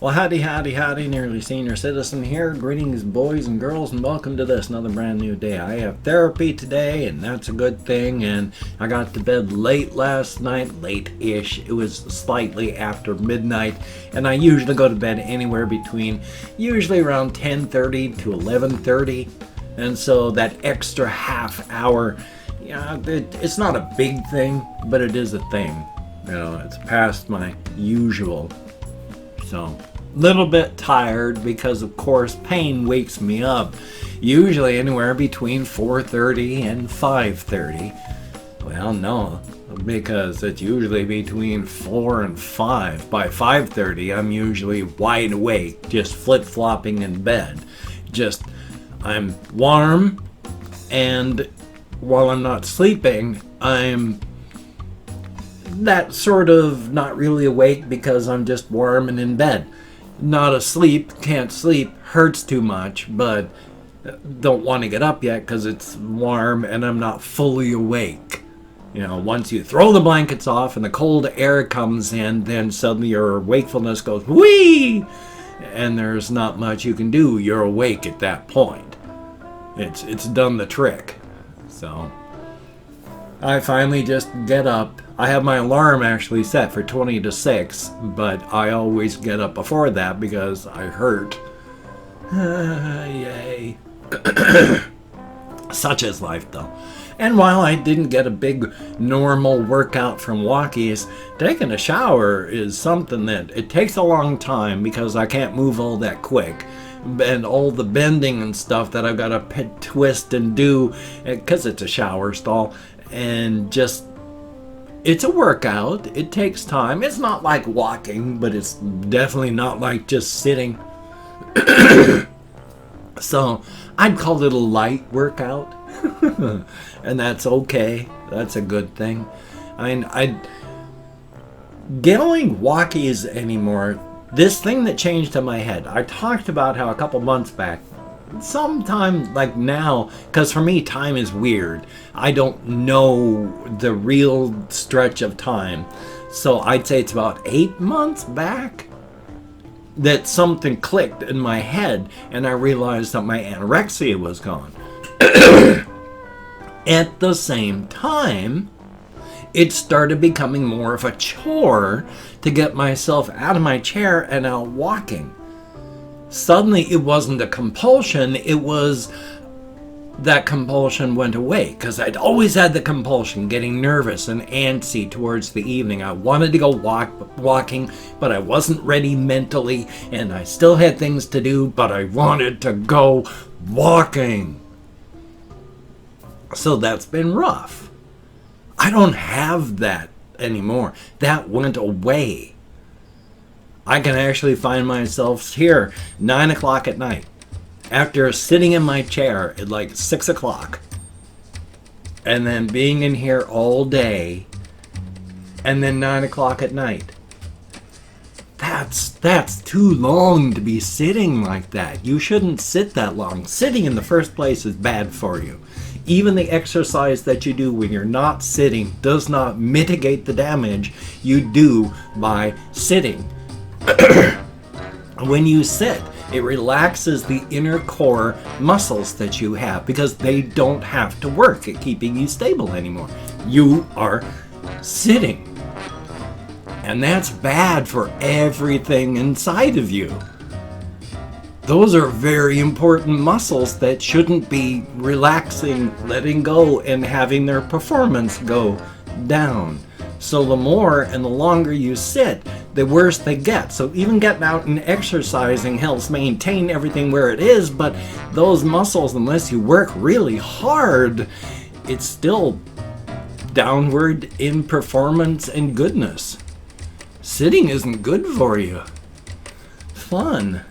Well, howdy, nearly senior citizen here. Greetings, boys and girls, and welcome to this, another brand new day. I have therapy today, and that's a good thing, and I got to bed late last night, late-ish. It was slightly after midnight, and I usually go to bed anywhere between, usually around 10:30 to 11:30, and so that extra half hour, it's not a big thing, but it is a thing. It's past my usual. So, little bit tired because, of course, pain wakes me up. Usually anywhere between 4:30 and 5:30. Well, no, because it's usually between 4 and 5. By 5:30, I'm usually wide awake, just flip-flopping in bed. I'm warm, and while I'm not sleeping, I'm that sort of not really awake because I'm just warm and in bed. Not asleep, can't sleep, hurts too much, but don't want to get up yet because it's warm and I'm not fully awake. Once you throw the blankets off and the cold air comes in, then suddenly your wakefulness goes whee, and there's not much you can do. You're awake at that point. It's done the trick. So I finally just get up. I have my alarm actually set for 20 to 6, but I always get up before that because I hurt. Yay. Such is life, though. And while I didn't get a big normal workout from walkies, taking a shower is something that it takes a long time because I can't move all that quick. And all the bending and stuff that I've got to twist and do because it's a shower stall. And just, it's a workout. It takes time. It's not like walking, but it's definitely not like just sitting. So I'd call it a light workout. And that's okay. That's a good thing. Going walkies anymore, this thing that changed in my head, I talked about how a couple months back, sometime like now, because for me time is weird. I don't know the real stretch of time. So I'd say it's about 8 months back that something clicked in my head and I realized that my anorexia was gone. At the same time, it started becoming more of a chore to get myself out of my chair and out walking. Suddenly it wasn't a compulsion, it was that compulsion went away because I'd always had the compulsion, getting nervous and antsy towards the evening. I wanted to go walking, but I wasn't ready mentally, and I still had things to do, but I wanted to go walking. So that's been rough. I don't have that anymore. That went away. I can actually find myself here 9 o'clock at night after sitting in my chair at like 6 o'clock and then being in here all day and then 9 o'clock at night. That's too long to be sitting like that. You shouldn't sit that long. Sitting in the first place is bad for you. Even the exercise that you do when you're not sitting does not mitigate the damage you do by sitting. When you sit, it relaxes the inner core muscles that you have because they don't have to work at keeping you stable anymore. You are sitting. And that's bad for everything inside of you. Those are very important muscles that shouldn't be relaxing, letting go, and having their performance go down. So the more and the longer you sit, the worse they get. So even getting out and exercising helps maintain everything where it is, but those muscles, unless you work really hard, it's still downward in performance and goodness. Sitting isn't good for you. Fun.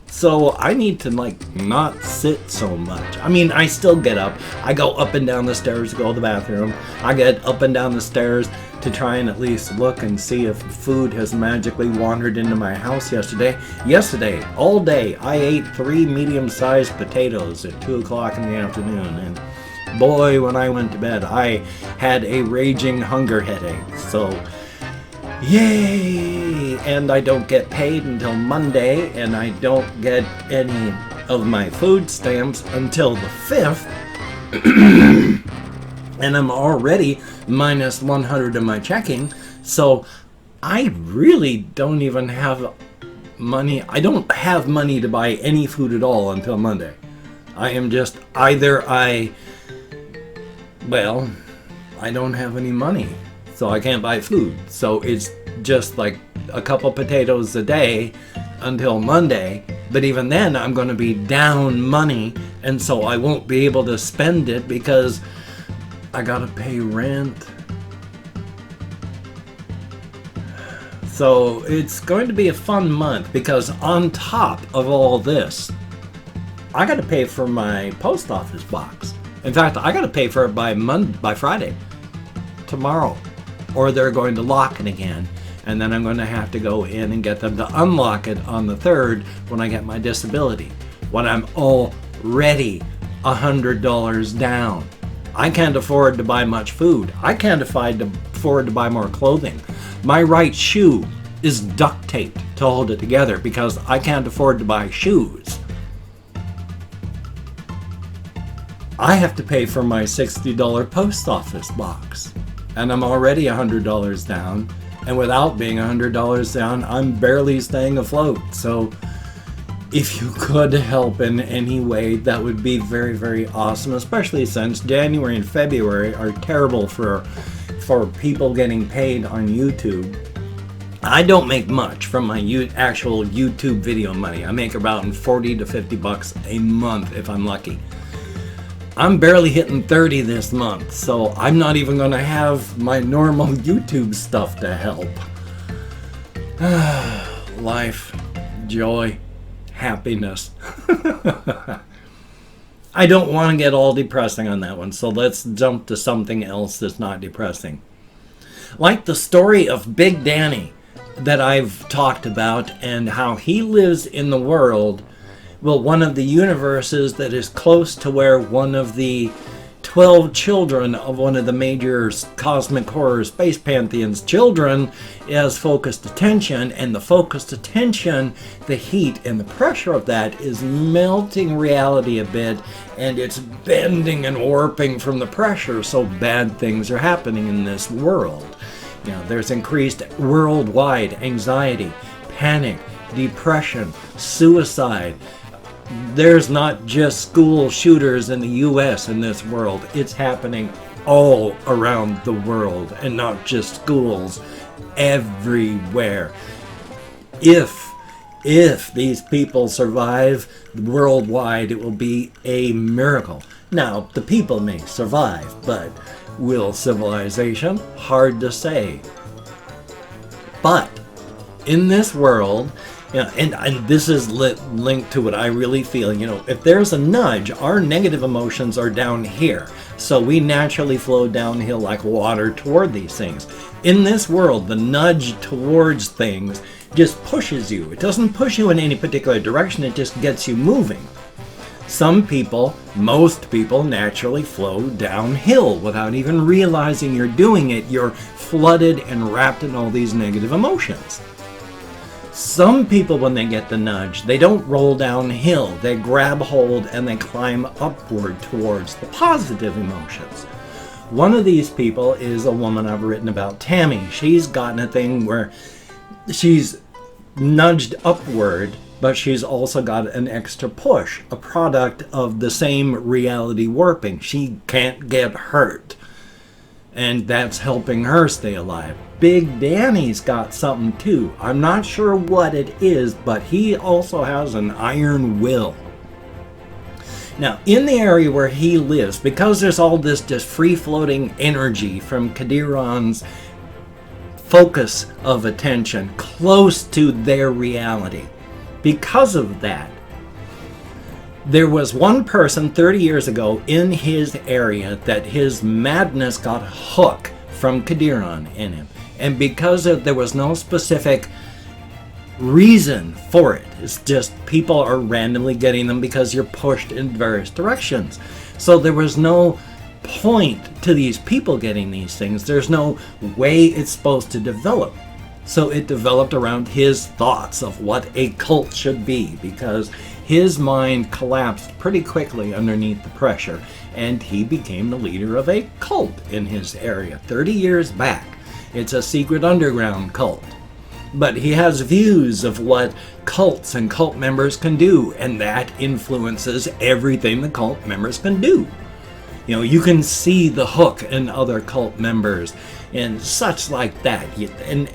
So I need to not sit so much. I mean, I still get up. I go up and down the stairs to go to the bathroom. I get up and down the stairs to try and at least look and see if food has magically wandered into my house yesterday. Yesterday, all day, I ate 3 medium-sized potatoes at 2 o'clock in the afternoon. And boy, when I went to bed, I had a raging hunger headache. So Yay! And I don't get paid until Monday, and I don't get any of my food stamps until the 5th. And I'm already minus 100 in my checking, so I really don't even have money. I don't have money to buy any food at all until Monday. I am just either I don't have any money, so I can't buy food. So it's just like a couple potatoes a day until Monday. But even then, I'm going to be down money, and so I won't be able to spend it because I got to pay rent. So it's going to be a fun month because on top of all this, I got to pay for my post office box. In fact, I got to pay for it by Friday, tomorrow, or they're going to lock it again. And then I'm going to have to go in and get them to unlock it on the 3rd when I get my disability, when I'm already $100 down. I can't afford to buy much food. I can't afford to buy more clothing. My right shoe is duct taped to hold it together because I can't afford to buy shoes. I have to pay for my $60 post office box, and I'm already $100 down. And without being $100 down, I'm barely staying afloat. So if you could help in any way, that would be very, very awesome, especially since January and February are terrible for people getting paid on YouTube. I don't make much from my actual YouTube video money. I make about 40 to 50 bucks a month if I'm lucky. I'm barely hitting 30 this month, so I'm not even going to have my normal YouTube stuff to help. Life, joy, happiness. I don't want to get all depressing on that one, so let's jump to something else that's not depressing. Like the story of Big Danny that I've talked about, and how he lives in the world, well, one of the universes that is close to where one of the 12 children of one of the major cosmic horror space pantheon's children has focused attention, and the focused attention, the heat and the pressure of that is melting reality a bit, and it's bending and warping from the pressure, so bad things are happening in this world. You know, there's increased worldwide anxiety, panic, depression, suicide. There's not just school shooters in the US in this world. It's happening all around the world, and not just schools, everywhere. If these people survive worldwide, it will be a miracle. Now, the people may survive, but will civilization? Hard to say. But in this world, yeah, and this is linked to what I really feel. You know, if there's a nudge, our negative emotions are down here. So we naturally flow downhill like water toward these things. In this world, the nudge towards things just pushes you. It doesn't push you in any particular direction. It just gets you moving. Some people, most people, naturally flow downhill without even realizing you're doing it. You're flooded and wrapped in all these negative emotions. Some people, when they get the nudge, they don't roll downhill. They grab hold and they climb upward towards the positive emotions. One of these people is a woman I've written about, Tammy. She's gotten a thing where she's nudged upward, but she's also got an extra push, a product of the same reality warping. She can't get hurt, and that's helping her stay alive. Big Danny's got something too. I'm not sure what it is, but he also has an iron will. Now, in the area where he lives, because there's all this just free-floating energy from Kadiron's focus of attention close to their reality, because of that, there was one person 30 years ago in his area that his madness got a hook from Kadiron in him. And because there was no specific reason for it, it's just people are randomly getting them because you're pushed in various directions. So there was no point to these people getting these things. There's no way it's supposed to develop. So it developed around his thoughts of what a cult should be, because his mind collapsed pretty quickly underneath the pressure, and he became the leader of a cult in his area 30 years back. It's a secret underground cult. But he has views of what cults and cult members can do, and that influences everything the cult members can do. You know, you can see the hook in other cult members and such like that. And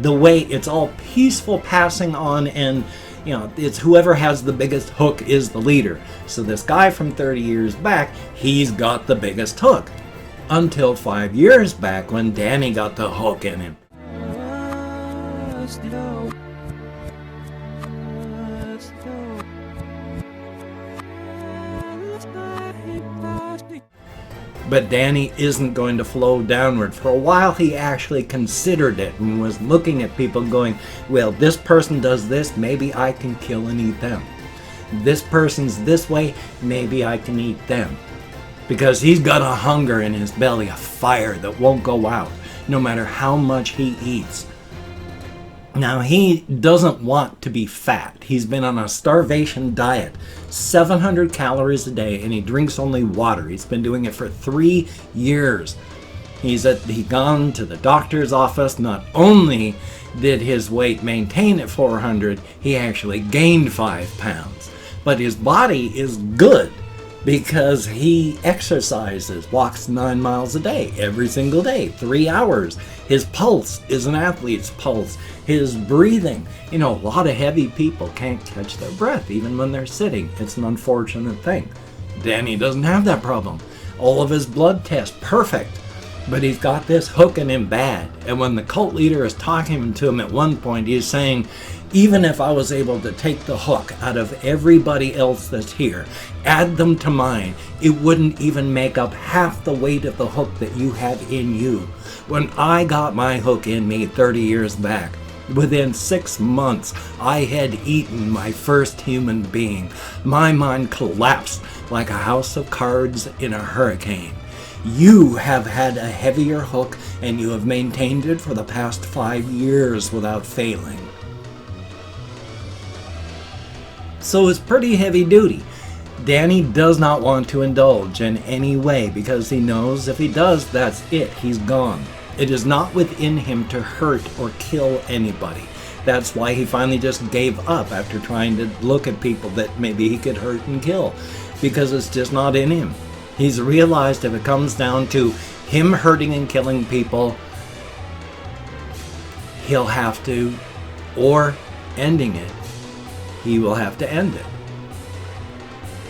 the way it's all peaceful passing on, and you know, it's whoever has the biggest hook is the leader. So this guy from 30 years back, he's got the biggest hook. Until 5 years back when Danny got the hook in him. But Danny isn't going to flow downward. For a while he actually considered it and was looking at people going, well, this person does this, maybe I can kill and eat them. This person's this way, maybe I can eat them. Because he's got a hunger in his belly, a fire that won't go out, no matter how much he eats. Now, he doesn't want to be fat. He's been on a starvation diet, 700 calories a day, and he drinks only water. He's been doing it for 3 years. He's gone to the doctor's office. Not only did his weight maintain at 400, he actually gained 5 pounds. But his body is good because he exercises, walks 9 miles a day, every single day, 3 hours. His pulse is an athlete's pulse. His breathing, you know, a lot of heavy people can't catch their breath even when they're sitting. It's an unfortunate thing. Danny doesn't have that problem. All of his blood tests, perfect. But he's got this hook in him bad. And when the cult leader is talking to him at one point, he's saying, even if I was able to take the hook out of everybody else that's here, add them to mine, it wouldn't even make up half the weight of the hook that you have in you. When I got my hook in me 30 years back, within 6 months, I had eaten my first human being. My mind collapsed like a house of cards in a hurricane. You have had a heavier hook, and you have maintained it for the past 5 years without failing. So it's pretty heavy duty. Danny does not want to indulge in any way because he knows if he does, that's it. He's gone. It is not within him to hurt or kill anybody. That's why he finally just gave up after trying to look at people that maybe he could hurt and kill, because it's just not in him. He's realized if it comes down to him hurting and killing people, he'll have to, or ending it, he will have to end it.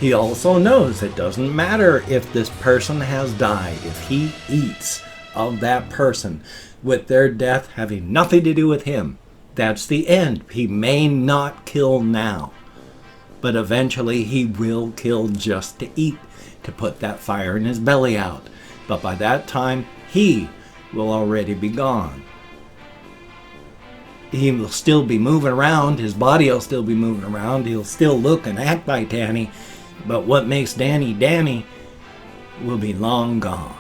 He also knows it doesn't matter if this person has died. If he eats of that person with their death having nothing to do with him, that's the end. He may not kill now, but eventually he will kill just to eat, to put that fire in his belly out. But by that time, he will already be gone. He will still be moving around. His body will still be moving around. He'll still look and act like Danny. But what makes Danny Danny will be long gone.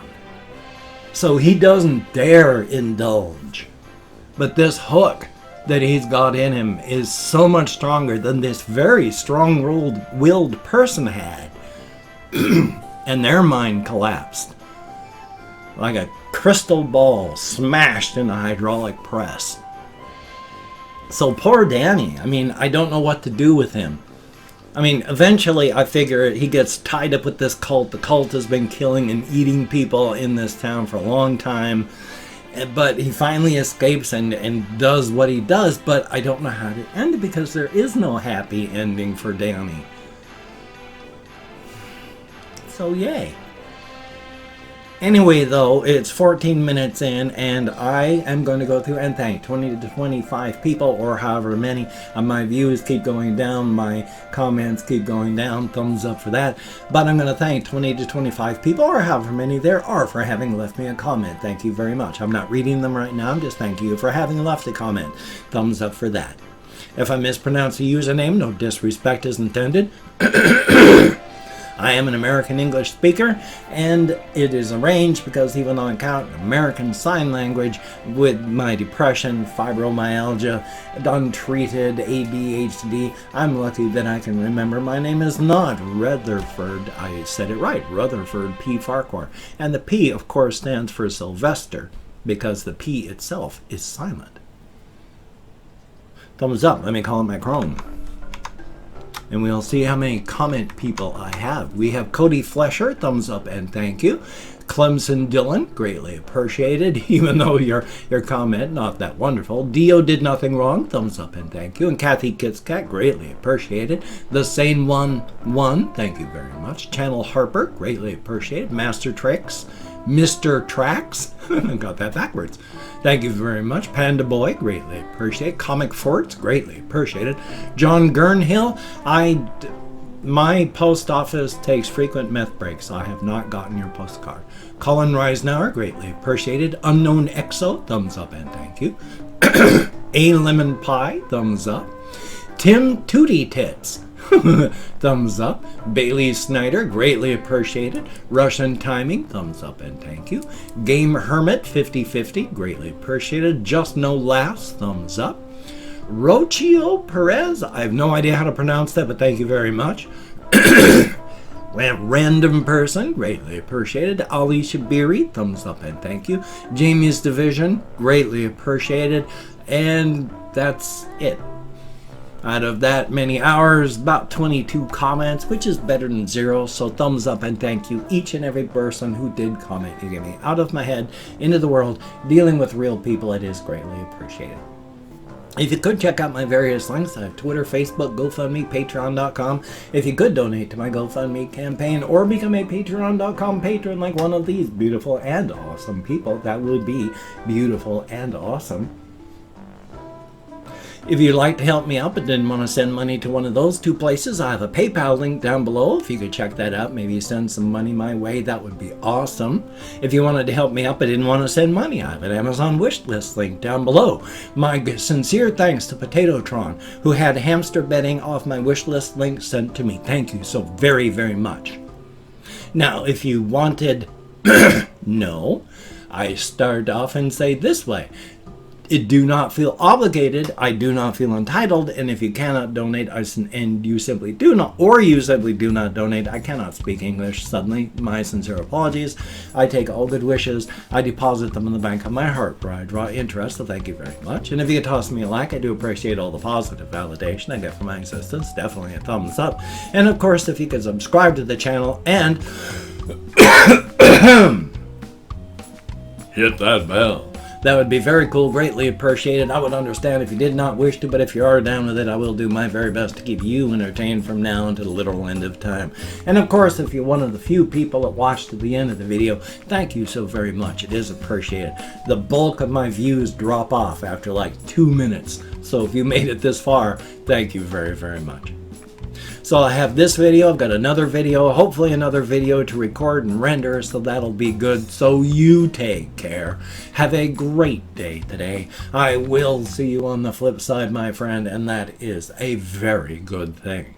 So he doesn't dare indulge. But this hook that he's got in him is so much stronger than this very strong-willed person had. And their mind collapsed. Like a crystal ball smashed in a hydraulic press. So poor Danny, I mean, I don't know what to do with him. I mean, eventually I figure he gets tied up with this cult. The cult has been killing and eating people in this town for a long time. But he finally escapes and does what he does. But I don't know how to end it because there is no happy ending for Danny. So yay. Anyway, though, it's 14 minutes in, and I am going to go through and thank 20 to 25 people, or however many. My views keep going down, my comments keep going down, thumbs up for that. But I'm going to thank 20 to 25 people, or however many there are, for having left me a comment. Thank you very much. I'm not reading them right now, I'm just thanking you for having left a comment. Thumbs up for that. If I mispronounce a username, no disrespect is intended. I am an American English speaker, and it is arranged because even though I count American Sign Language with my depression, fibromyalgia, untreated ADHD, I'm lucky that I can remember my name is not Rutherford. I said it right, Rutherford P. Farquhar. And the P, of course, stands for Sylvester, because the P itself is silent. Thumbs up. Let me call it my Chrome. And we'll see how many comment people I have. We have Cody Flesher, thumbs up and thank you. Clemson Dillon, greatly appreciated, even though your comment, not that wonderful. Dio did nothing wrong, thumbs up and thank you. And Kathy Kitscat, greatly appreciated. The Sane One, thank you very much. Channel Harper, greatly appreciated. Master Tricks, Mr. Tracks, got that backwards. Thank you very much. Panda Boy, greatly appreciated. Comic Forts, greatly appreciated. John Gurnhill, my post office takes frequent meth breaks. I have not gotten your postcard. Colin Reisenauer, greatly appreciated. Unknown Exo, thumbs up and thank you. A Lemon Pie, thumbs up. Tim Tootie Tits, thumbs up. Bailey Snyder, greatly appreciated. Russian Timing, thumbs up and thank you. Game Hermit 5050, greatly appreciated. Just No Laughs, thumbs up. Rocio Perez, I have no idea how to pronounce that, but thank you very much. Random Person, greatly appreciated. Ali Shabiri, thumbs up and thank you. Jamie's Division, greatly appreciated. And that's it. Out of that many hours, about 22 comments, which is better than 0. So thumbs up and thank you each and every person who did comment. You get me out of my head, into the world, dealing with real people. It is greatly appreciated. If you could check out my various links, I have Twitter, Facebook, GoFundMe, Patreon.com. If you could donate to my GoFundMe campaign or become a Patreon.com patron like one of these beautiful and awesome people, that would be beautiful and awesome. If you'd like to help me out but didn't want to send money to one of those two places, I have a PayPal link down below. If you could check that out, maybe send some money my way, that would be awesome. If you wanted to help me out but didn't want to send money, I have an Amazon wish list link down below. My sincere thanks to Potatotron, who had hamster bedding off my wish list link sent to me. Thank you so very, very much. Now, if you wanted, no, I start off and say this way. Do not feel obligated. I do not feel entitled. And if you cannot donate, and you simply do not, or you simply do not donate, I cannot speak English suddenly. My sincere apologies. I take all good wishes. I deposit them in the bank of my heart where I draw interest. So thank you very much. And if you could toss me a like, I do appreciate all the positive validation I get from my existence. Definitely a thumbs up. And of course, if you could subscribe to the channel and hit that bell. That would be very cool, greatly appreciated. I would understand if you did not wish to, but if you are down with it, I will do my very best to keep you entertained from now until the literal end of time. And of course, if you're one of the few people that watched to the end of the video, thank you so very much. It is appreciated. The bulk of my views drop off after like 2 minutes. So if you made it this far, thank you very, very much. So I have this video, I've got another video, hopefully another video to record and render, so that'll be good. So you take care. Have a great day today. I will see you on the flip side, my friend, and that is a very good thing.